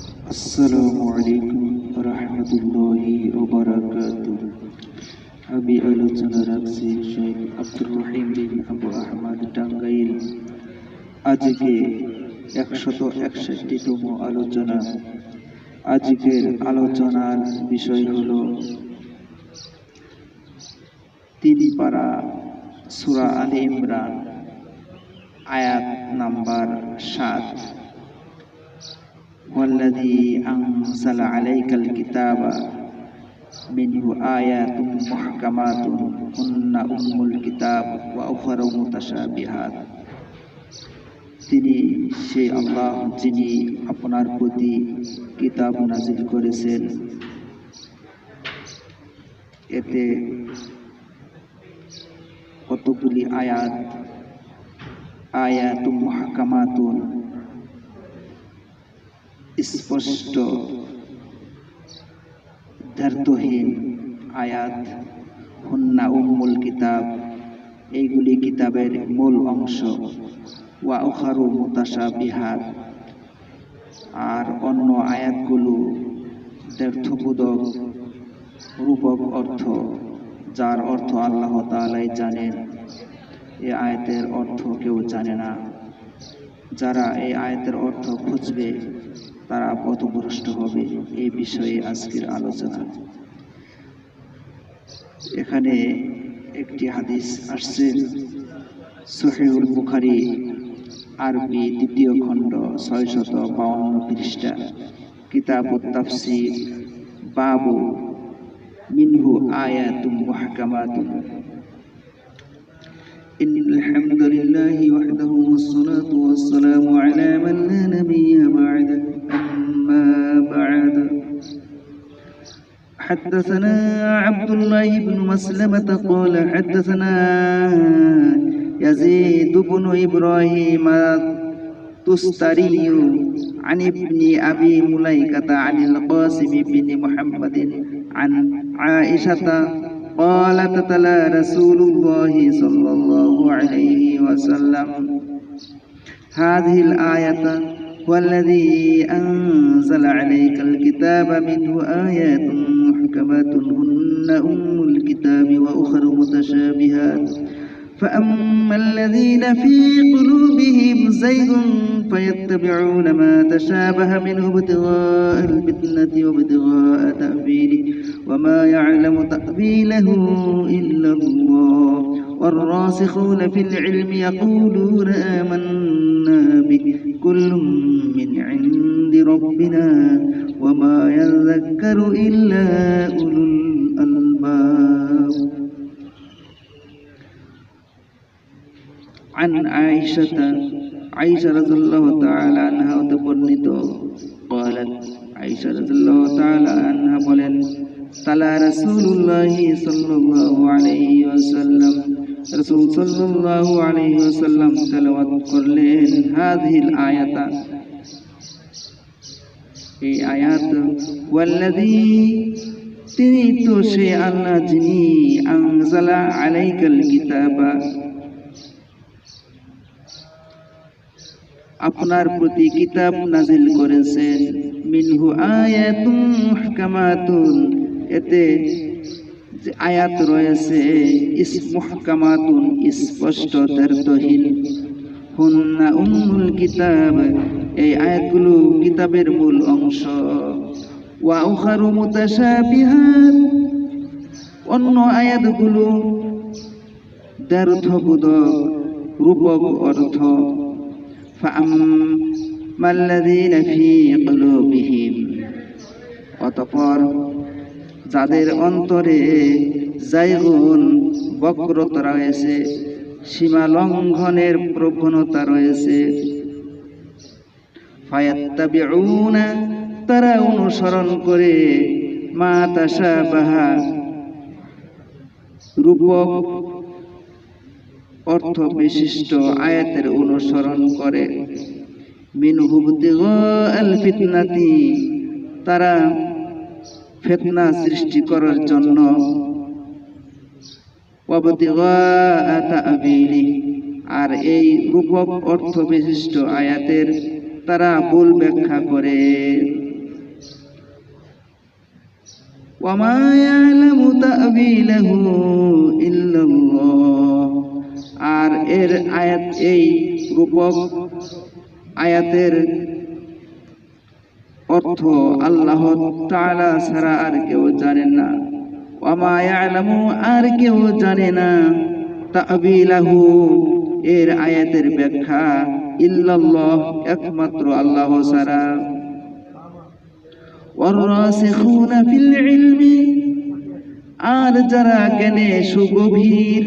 আসসালামু আলাইকুম রহমতুল্লাহি ওয়া বারাকাতুহু। আমি আলোচনা রাখছি শেখ আব্দুর রহিম বিন আবু আহমদ টাঙ্গাইল। আজকে 161তম আলোচনা। আজকের আলোচনার বিষয় হলো 3 পারা সূরা আলে ইমরান আয়াত নাম্বার 7। والذي أنزل عليك الكتاب منه آيات محكمات هن أم الكتاب وأخر متشابهات। তিনি সেই আল্লাহ যিনি আপনার প্রতি কিতাব নাজিল করেছেন, এতে কতগুলি আয়াতুম মুহকামাতুন, স্পষ্ট দ্ব্যর্থহীন আয়াত। হুন্না উম্মুল কিতাব, এইগুলি কিতাবের মূল অংশ। ওয়া উখারু মুতাশাবিহাত, আর অন্য আয়াতগুলো দ্ব্যর্থবোধক রূপক অর্থ, যার অর্থ আল্লাহ তাআলাই জানেন। এই আয়াতের অর্থ কেউ জানে না। যারা এই আয়াতের অর্থ খুঁজবে তারা পথভ্রষ্ট হবে। এই বিষয়ে আজকের আলোচনা। এখানে একটি হাদিস আসছে, সহিহুল বুখারী আরবি 2য় খণ্ড 652 পৃষ্ঠা, কিতাবুত তাফসীর, বাবু মিনহু আয়াতুম মুহকামাতুন। إن الحمد لله وحده والصلاة والسلام على من لا نبي بعده أما بعد. حدثنا عبد الله بن مسلمة قال حدثنا يزيد بن إبراهيم التستري عن ابن أبي مليكة عن القاسم بن محمد عن عائشة قالت تلا رسول الله صلى الله عليه وسلم هذه الآية والذي أنزل عليك الكتاب منه آيات محكمات هن أم الكتاب وأخر متشابهات فأما الذين في قلوبهم زيغ فيتبعون ما تشابه منه ابتغاء الفتنة وابتغاء تأويله وما يعلم تأويله إلا الله والراسخون في العلم يقولون آمنا به كل من عند ربنا وما يذكر إلا أولو الألباب. عن عائشة رضي الله تعالى عنها وتبرنت قالت عائشة رضي الله تعالى عنها بولن تلا رسول الله صلى الله عليه وسلم رسول صلى الله عليه وسلم تلاوت করলেন هذه الآية এই আয়াত والذي তিনি তো সে আল্লাহ যিনি আনজালা আলাইকাল কিতাবা আপনার প্রতি কিতাব নাজিল করেছেন মিনহু আয়াতুম মুহকামাতুন এতে যে আয়াত রয়েছে মুহকামাতুন স্পষ্ট দ্ব্যর্থহীন হুন্না উম্মুল কিতাব এই আয়াতগুলো কিতাবের মূল অংশ ওয়া উখারু মুতাশাবিহাত অন্য আয়াতগুলো দ্ব্যর্থবোধক রূপক অর্থ فأما الذين في قلوبهم অতঃপর যাদের অন্তরে জায়গুন বক্রতা রয়েছে সীমা লঙ্ঘনের প্রবণতা রয়েছে ফায়াত্তাবিউনা তারা অনুসরণ করে মা তাশাবাহা রূপক অর্থ বিশিষ্ট আয়াতের অনুসরণ করে মিনহু ইবতিগাআল ফিতনাতি তারা ফিতনা সৃষ্টি করার জন্য ওয়া ইবতিগাআ তা'বীলি আর এই রূপক অর্থ বিশিষ্ট আয়াতের তারা ভুল ব্যাখ্যা করে। ওয়ামা ইয়ালামু তা'বীলাহু ইল্লাল্লাহ। আর এর আয়াত, এই রূপক আয়াতের অর্থ আল্লাহ তাআলা ছাড়া আর কেউ জানে না। ওয়ামা ইয়ালামু, আর কেউ জানে না, তা'বীলাহু, এর আয়াতের ব্যাখ্যা, ইল্লাল্লাহ, একমাত্র আল্লাহ ছাড়া। ওয়ার-রাসিখুনা ফিল ইলমি, আর যারা জ্ঞানে সুগভীর,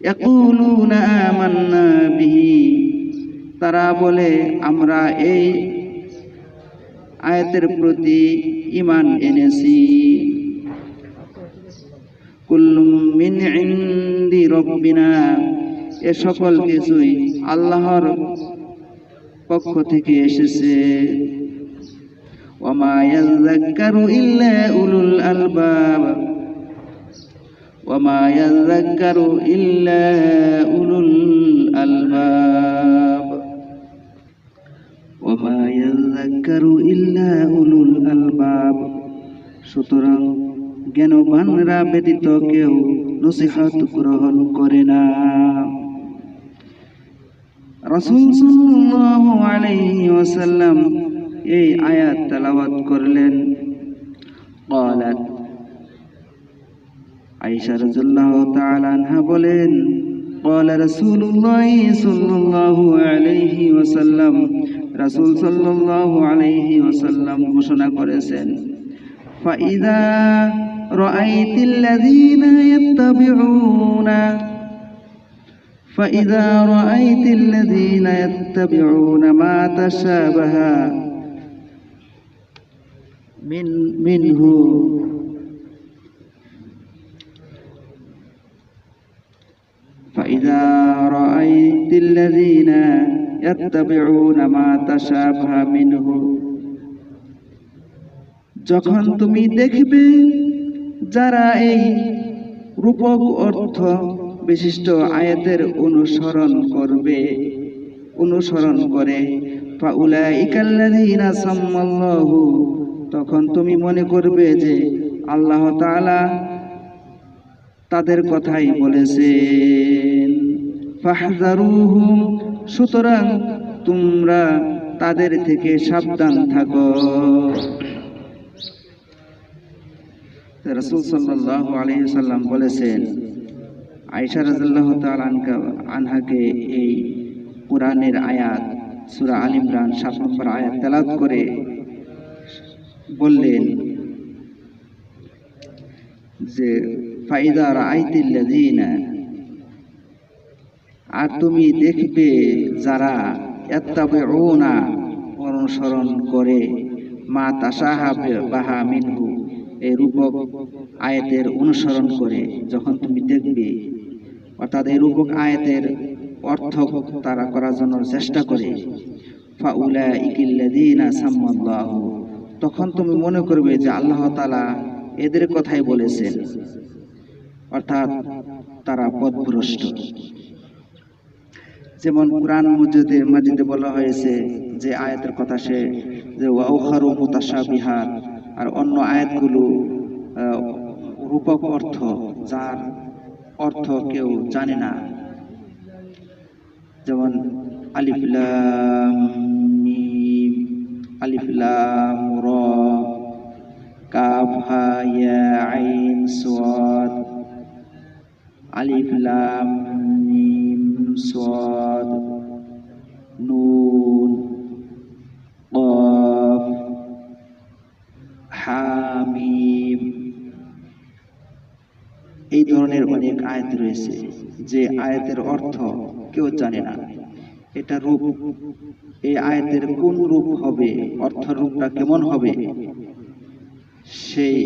ইয়াকুলুনা আমান্না বিহি, তারা বলে আমরা এই আয়াতের প্রতি ঈমান এনেছি। কুল্লুম মিন ইনদি রাব্বিনা, এ সকল কিছুই আল্লাহর পক্ষ থেকে এসেছে। ওয়ামা ইয়াযাক্কারু ইল্লা উলুল আলবাব, ওয়ামা ইয়াযাক্কারু ইল্লা উলুল আলবাব, ওয়ামা ইয়াযাক্কারু ইল্লা উলুল আলবাব। সুতরাং জ্ঞানবানরা ব্যতীত কেউ নসিহত গ্রহণ করে না। রাসূল সাল্লাল্লাহু আলাইহি ওয়াসাল্লাম এই আয়াত তেলাওয়াত করলেন। ক্বালাত, আয়েশা রাদিয়াল্লাহু তাআলা আনহা বলেন, ক্বালা রাসূলুল্লাহ সাল্লাল্লাহু আলাইহি ওয়াসাল্লাম, রাসূল সাল্লাল্লাহু আলাইহি ওয়াসাল্লাম ঘোষণা করেছেন, ফাইযা রাআইতিল্লাযীনা ইয়াত্তাবিউনা, فإذا رأيت الذين يتبعون ما تشابه منه فإذا رأيت الذين يتبعون ما تشابه منه, যখন তুমি দেখবে যারা এই রূপক অর্থ বিশিষ্ট আয়াতের অনুসরণ করে, ফাউলাইকাল্লাযীনা সাম্মাল্লাহু, তখন তুমি মনে করবে যে আল্লাহ তাআলা তাদের কথাই বলেছেন। ফাহযারুহুম, সুতরাং তোমরা তাদের থেকে সাবধান থাকো। রাসূল সাল্লাল্লাহু আলাইহি ওয়াসাল্লাম বলেছেন, আয়েশা রাদিয়াল্লাহু তাআলা আনহাকে এই কোরআনের আয়াত সূরা আল ইমরান 7 নম্বর আয়াত তেলাওয়াত করে বললেন যে ফাইদা রাআইতিল্লাযীনা, আর তুমি দেখবে যারা ইয়াত্তাবিউনা, অনুসরণ করে, মা তাশাবাহা মিনহু, এই রূপক আয়াতের অনুসরণ করে, যখন তুমি দেখবে, অর্থাৎ এই রূপক আয়াতের অর্থ তারা করার জন্য চেষ্টা করে, ফাউলাইকাল্লাযীনা সাম্মাল্লাহু, তখন তুমি মনে করবে যে আল্লাহ তাআলা এদের কথাই বলেছেন, অর্থাৎ তারা পথভ্রষ্ট। যেমন কুরআন মাজিদে বলা হয়েছে যে আয়াতের কথা, সে যে ওয়াউখারু মুতাশাবিহাত, আর অন্য আয়াতগুলো রূপক অর্থ, যার অর্থ কেউ জানে না। যেমন আলিফ লাম মিম, আলিফ লাম রা, কাফ হা ইয়া আইন সাদ, আলিফ লাম মিম সাদ, নুন, কফ, হা মিম। এই ধরনের অনেক আয়াত রয়েছে যে আয়াতের অর্থ কেউ জানে না। এটা রূপ, এই আয়াতের কোন রূপ হবে, অর্থ রূপটা কেমন হবে, সেই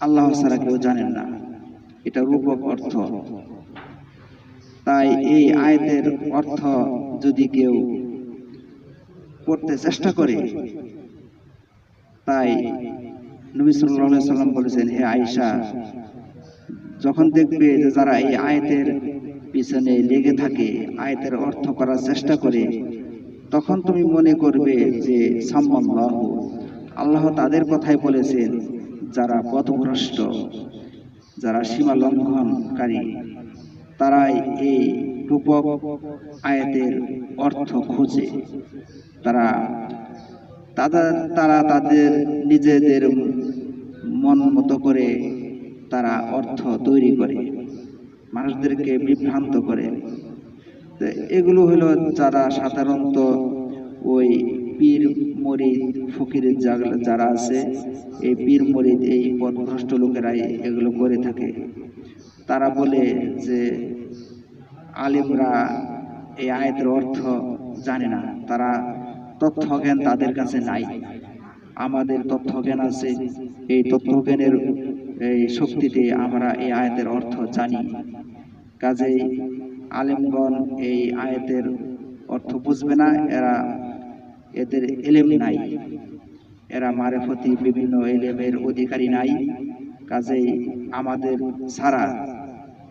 আল্লাহ ছাড়া কেউ জানেন না। এটা রূপক অর্থ। তাই এই আয়াতের অর্থ যদি কেউ পড়তে চেষ্টা করে, তাই নবী সাল্লাল্লাহু আলাইহি সাল্লাম বলেছেন, হে আয়েশা, যখন দেখবে যে যারা এই আয়াতের পিছনে লেগে থাকে, আয়াতের অর্থ করার চেষ্টা করে, তখন তুমি মনে করবে যে সাম্মাল্লাহু, আল্লাহ তাদের কথাই বলেছেন যারা পথভ্রষ্ট, যারা সীমা লঙ্ঘনকারী, তারাই এই রূপক আয়াতের অর্থ খোঁজে। তারা তারা তাদের নিজেদের মন মতো করে তারা অর্থ তৈরি করে, মানুষদেরকে বিভ্রান্ত করে। এগুলো হলো যারা সাধারণত ওই পীর মরিদ ফকিরের যারা আছে, এই পীর মরিদ এই পথভ্রষ্ট লোকেরাই এগুলো করে থাকে। তারা বলে যে আলেমরা এই আয়াতের অর্থ জানে না, তারা তথ্য জ্ঞান তাদের কাছে নাই। আমাদের তথ্য জ্ঞান আছে, এই তথ্য জ্ঞানের এই শক্তিতে আমরা এই আয়াতের অর্থ জানি। কাজেই আলেমগণ এই আয়াতের অর্থ বুঝবে না, এদের এলেম নাই, এরা মারেফতি বিভিন্ন এলেমের অধিকারী নাই। কাজেই আমাদের ছাড়া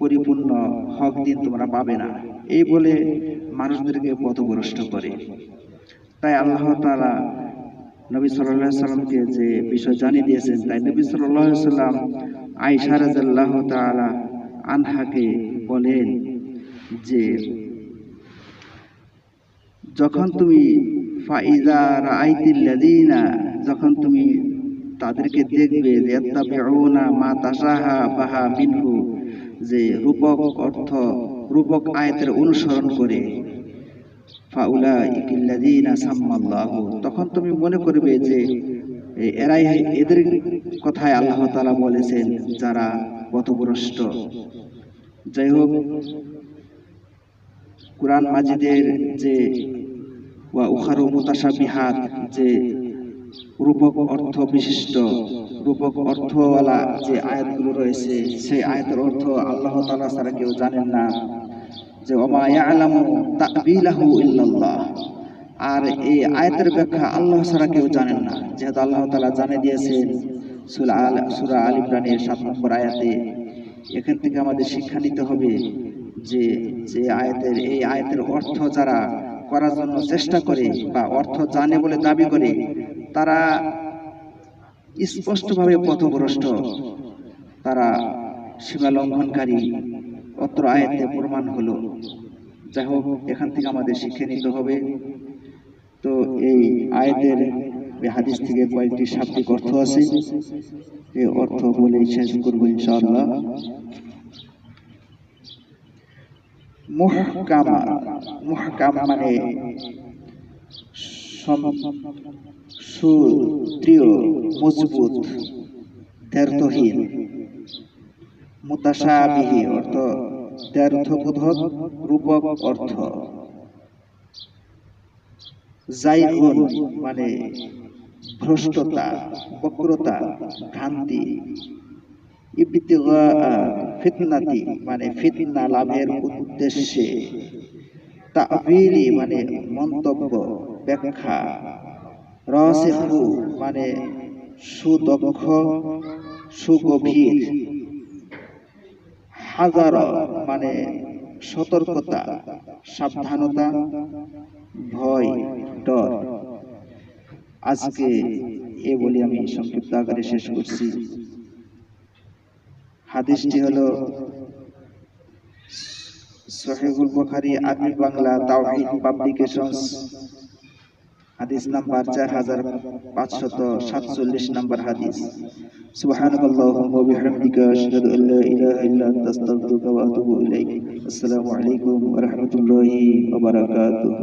পরিপূর্ণ হক দিন তোমরা পাবে না, এই বলে মানুষদেরকে পথভ্রষ্ট করে। তাই আল্লাহ তাআলা নবী সাল্লাল্লাহু আলাইহি সাল্লামকে যে বিষয় জানিয়ে দিয়েছেন, তাই নবী সাল্লাল্লাহু আলাইহি সাল্লাম আয়েশা রাদিয়াল্লাহু তাআলা আনহাকে বলেন যে যখন তুমি ফাইজা রাআইতিল লাযিনা, যখন তুমি তাদেরকে দেখবে ইয়াত্তাবিউনা মা তাশাবাহা মিনহু, যে রূপক আয়াতের অনুসরণ করে, ফাউলাইকাল লাযিনা সাম্মাল্লাহু, তখন তুমি মনে করবে যে এদের কথাই আল্লাহ তাআলা বলেছেন যারা পথভ্রষ্ট। যাই হোক, কুরআন মাজিদের যে ওয়া উখারু মুতাশাবিহাত, যে রূপক অর্থ বিশিষ্ট, রূপক অর্থওয়ালা যে আয়াতগুলো রয়েছে, সেই আয়াতের অর্থ আল্লাহ তাআলা ছাড়া কেউ জানেন না। যে ওমা ইয়ালামু তা'বিলাহু ইল্লাল্লাহ, আর এই আয়াতের ব্যাখ্যা আল্লাহ ছাড়া কেউ জানেন না, যেহেতু আল্লাহ তাআলা জানিয়ে দিয়েছেন সূরা আল ইমরানের 7 নম্বর আয়াতে। এখান থেকে আমাদের শিক্ষা নিতে হবে যে এই আয়াতের অর্থ যারা করার জন্য চেষ্টা করে বা অর্থ জানে বলে দাবি করে, তারা স্পষ্টভাবে পথভ্রষ্ট, তারা সীমা লঙ্ঘনকারী, অত্র আয়াতে প্রমাণ হলো। যাই হোক, এখান থেকে আমাদের শিক্ষা নিতে হবে। তো এই আয়াতের হাদিস থেকে কয়েকটি শাব্দিক অর্থ আছে, এই অর্থ বলে শেষ করবো ইনশাআল্লাহ। মুহকাম মানে সুদৃঢ়, মজবুত, দ্ব্যর্থহীন। মুতাশাবিহি অর্থ দ্ব্যর্থবোধক, রূপক অর্থ। জাইগুন মানে ভ্রষ্টতা, বক্রতা, ভ্রান্তি। ইবতিগা ফিতনাতি মানে ফিতনা লাভের উদ্দেশ্যে। তা'বিলি মানে মন্তব্য, ব্যাখ্যা। রাসিখু মানে সুদক্ষ, সুগভীর। হাজার মানে সতর্কতা, সাবধানতা, ভয়, ডর। আজকে এ বলি আমি সংক্ষিপ্ত আকারে শেষ করছি। হাদিসটি হলো সহিহুল বুখারী আরবি বাংলা তাওহীদ পাবলিকেশনস, হাদিস নাম্বার 4547 নম্বর হাদিস। সুবহানাল্লাহি ওয়া বিহামদিহি আশহাদু আল্লা ইলাহা ইল্লা আনতা আস্তাগফিরুকা ওয়া আতুবু ইলাইক। আসসালামু আলাইকুম ওয়া রাহমাতুল্লাহি ওয়া বারাকাতুহু।